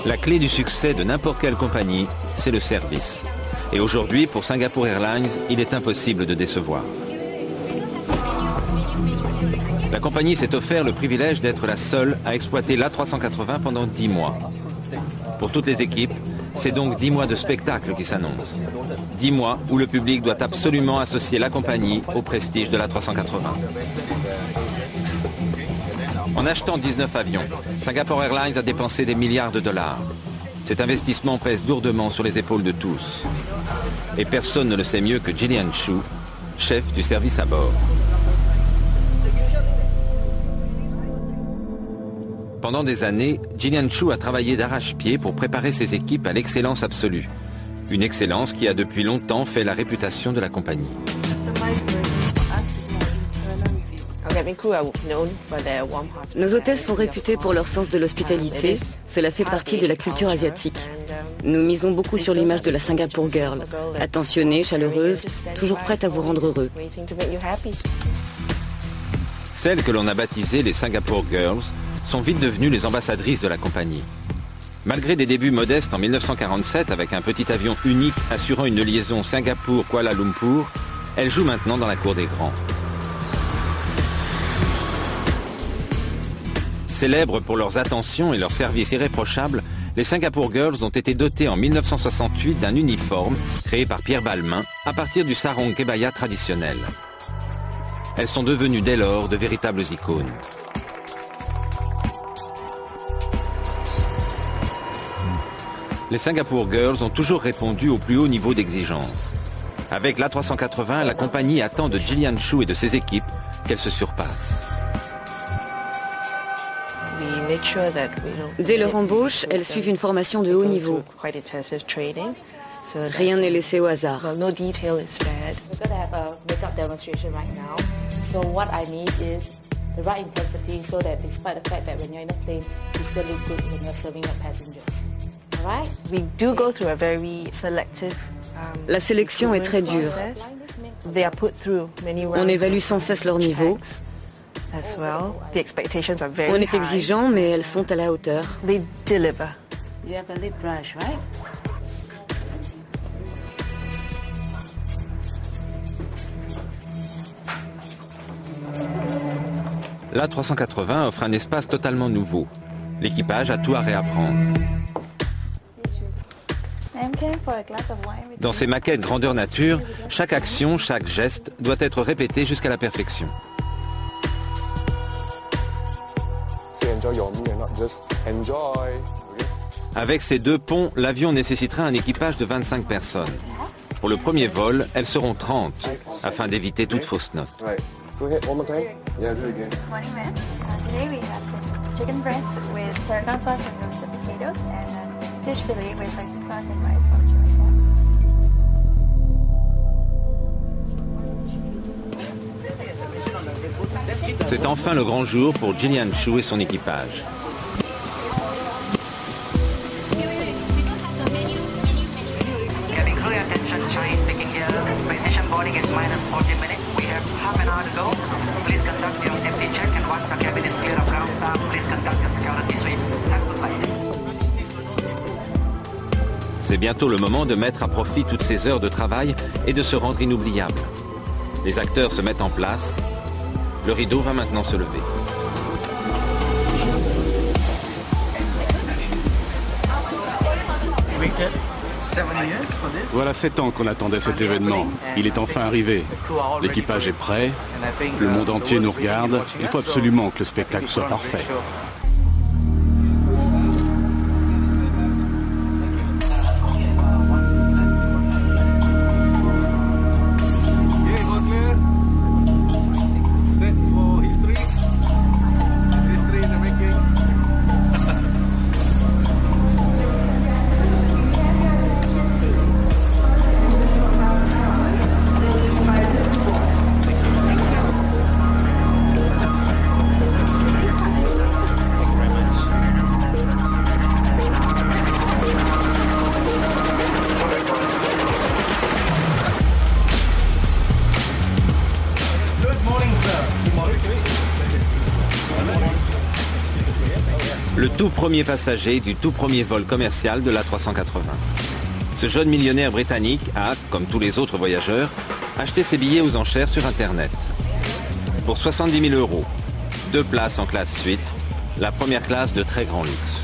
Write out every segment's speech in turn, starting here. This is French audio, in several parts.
La clé du succès de n'importe quelle compagnie, c'est le service. Et aujourd'hui, pour Singapore Airlines, il est impossible de décevoir. La compagnie s'est offert le privilège d'être la seule à exploiter l'A380 pendant 10 mois. Pour toutes les équipes, c'est donc 10 mois de spectacle qui s'annoncent. 10 mois où le public doit absolument associer la compagnie au prestige de l'A380. En achetant 19 avions, Singapore Airlines a dépensé des milliards de dollars. Cet investissement pèse lourdement sur les épaules de tous. Et personne ne le sait mieux que Gillian Chu, chef du service à bord. Pendant des années, Gillian Chu a travaillé d'arrache-pied pour préparer ses équipes à l'excellence absolue. Une excellence qui a depuis longtemps fait la réputation de la compagnie. Nos hôtesses sont réputées pour leur sens de l'hospitalité. Cela fait partie de la culture asiatique. Nous misons beaucoup sur l'image de la Singapore Girl. Attentionnée, chaleureuse, toujours prête à vous rendre heureux. Celles que l'on a baptisées les Singapore Girls sont vite devenues les ambassadrices de la compagnie. Malgré des débuts modestes en 1947 avec un petit avion unique assurant une liaison Singapour-Kuala Lumpur, elles jouent maintenant dans la cour des grands. Célèbres pour leurs attentions et leurs services irréprochables, les Singapore Girls ont été dotées en 1968 d'un uniforme créé par Pierre Balmain à partir du sarong kebaya traditionnel. Elles sont devenues dès lors de véritables icônes. Les Singapore Girls ont toujours répondu au plus haut niveau d'exigence. Avec l'A380, la compagnie attend de Gillian Chu et de ses équipes qu'elles se surpassent. Dès leur embauche, elles suivent une formation de haut niveau. Rien n'est laissé au hasard. La sélection est très dure. On évalue sans cesse leur niveau. On est exigeant, mais elles sont à la hauteur. L'A380 offre un espace totalement nouveau. L'équipage a tout à réapprendre. Dans ces maquettes grandeur nature, chaque action, chaque geste doit être répété jusqu'à la perfection. Avec ces deux ponts, l'avion nécessitera un équipage de 25 personnes. Pour le premier vol, elles seront 30, afin d'éviter toute fausse note. C'est enfin le grand jour pour Gillian Chu et son équipage. C'est bientôt le moment de mettre à profit toutes ces heures de travail et de se rendre inoubliable. Les acteurs se mettent en place. Le rideau va maintenant se lever. Voilà 7 ans qu'on attendait cet événement. Il est enfin arrivé. L'équipage est prêt. Le monde entier nous regarde. Il faut absolument que le spectacle soit parfait. Le tout premier passager du tout premier vol commercial de l'A380. Ce jeune millionnaire britannique a, comme tous les autres voyageurs, acheté ses billets aux enchères sur Internet. Pour 70 000 €, 2 places en classe suite, la première classe de très grand luxe.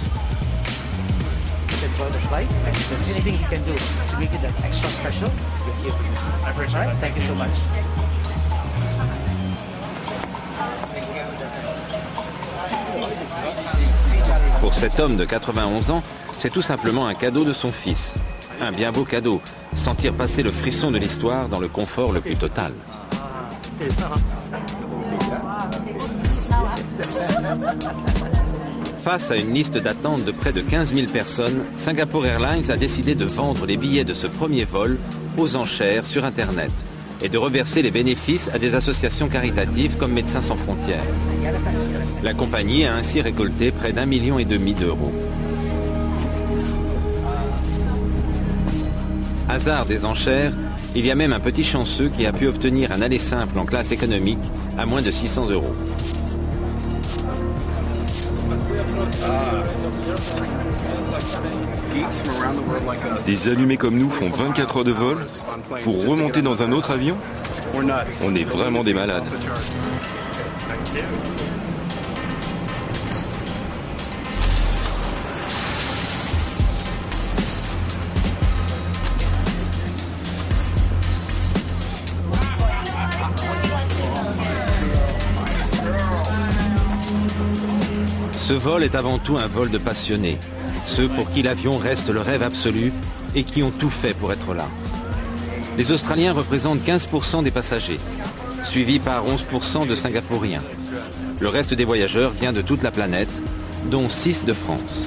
Pour cet homme de 91 ans, c'est tout simplement un cadeau de son fils. Un bien beau cadeau, sentir passer le frisson de l'histoire dans le confort le plus total. Face à une liste d'attente de près de 15 000 personnes, Singapore Airlines a décidé de vendre les billets de ce premier vol aux enchères sur Internet et de reverser les bénéfices à des associations caritatives comme Médecins sans frontières. La compagnie a ainsi récolté près d'1,5 million d'euros. Hasard des enchères, il y a même un petit chanceux qui a pu obtenir un aller simple en classe économique à moins de 600 €. Des allumés comme nous font 24 heures de vol pour remonter dans un autre avion? On est vraiment des malades. Ce vol est avant tout un vol de passionnés, ceux pour qui l'avion reste le rêve absolu et qui ont tout fait pour être là. Les Australiens représentent 15% des passagers, suivis par 11% de Singapouriens. Le reste des voyageurs vient de toute la planète, dont 6 de France.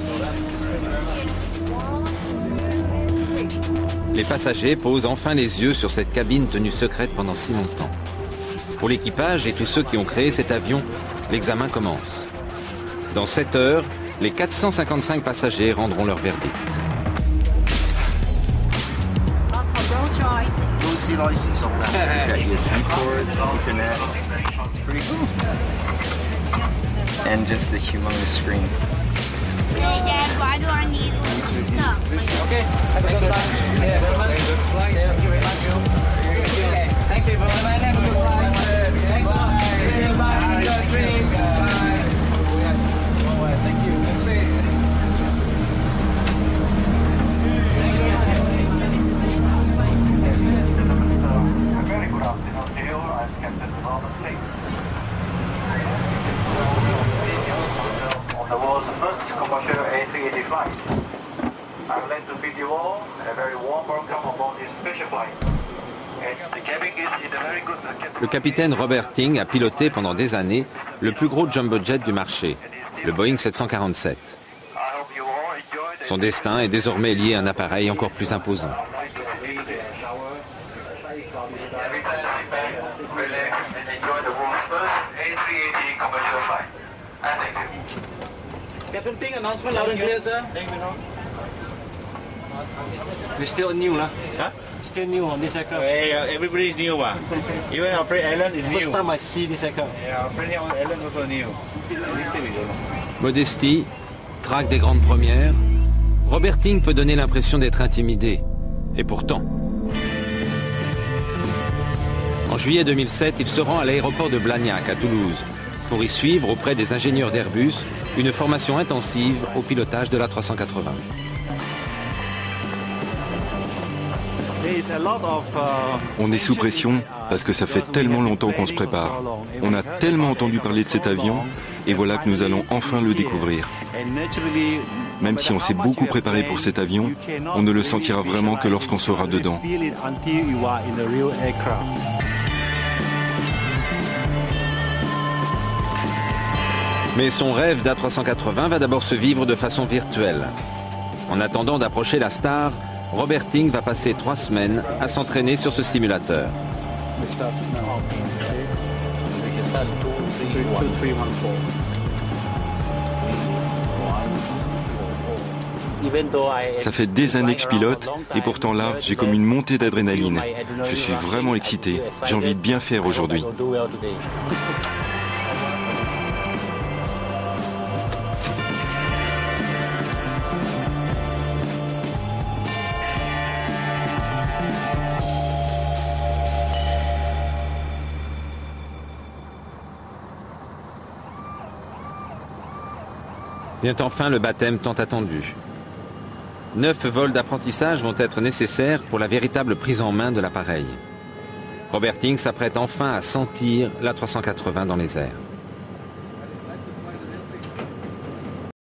Les passagers posent enfin les yeux sur cette cabine tenue secrète pendant si longtemps. Pour l'équipage et tous ceux qui ont créé cet avion, l'examen commence. Dans 7 heures, les 455 passagers rendront leur verdict. And just the humongous screen. Hey Dad, why do I need all this stuff? Okay. Have a good flight. Yeah, good flight. Thank you very much. Thanks, everyone. Have a good flight. Thanks a lot. Bye. Enjoy the trip. Bye. Thank you. Very good afternoon to you. I'm Captain Robert Lee. On the world's first commercial A380 flight. I would like to bid you all a very warm welcome aboard this special flight. The cabin is in a very good condition. Le capitaine Robert Ting a piloté pendant des années le plus gros jumbo jet du marché, le Boeing 747. Son destin est désormais lié à un appareil encore plus imposant. Captain Ting, announcement loud and clear, sir. We're still new, huh? Huh? Still new on this aircraft. Everybody's new, Even our friend Alan is new. First time I see this aircraft. Yeah, our friend Alan also new. Modestie, trac des grandes premières, Robert Ting peut donner l'impression d'être intimidé. Et pourtant. En juillet 2007, il se rend à l'aéroport de Blagnac, à Toulouse, pour y suivre auprès des ingénieurs d'Airbus une formation intensive au pilotage de l'A380. On est sous pression parce que ça fait tellement longtemps qu'on se prépare. On a tellement entendu parler de cet avion et voilà que nous allons enfin le découvrir. Même si on s'est beaucoup préparé pour cet avion, on ne le sentira vraiment que lorsqu'on sera dedans. Mais son rêve d'A380 va d'abord se vivre de façon virtuelle. En attendant d'approcher la star, Robert Ting va passer 3 semaines à s'entraîner sur ce simulateur. Ça fait des années que je pilote et pourtant là, j'ai comme une montée d'adrénaline. Je suis vraiment excité. J'ai envie de bien faire aujourd'hui. Vient enfin le baptême tant attendu. 9 vols d'apprentissage vont être nécessaires pour la véritable prise en main de l'appareil. Robert King s'apprête enfin à sentir l'A380 dans les airs.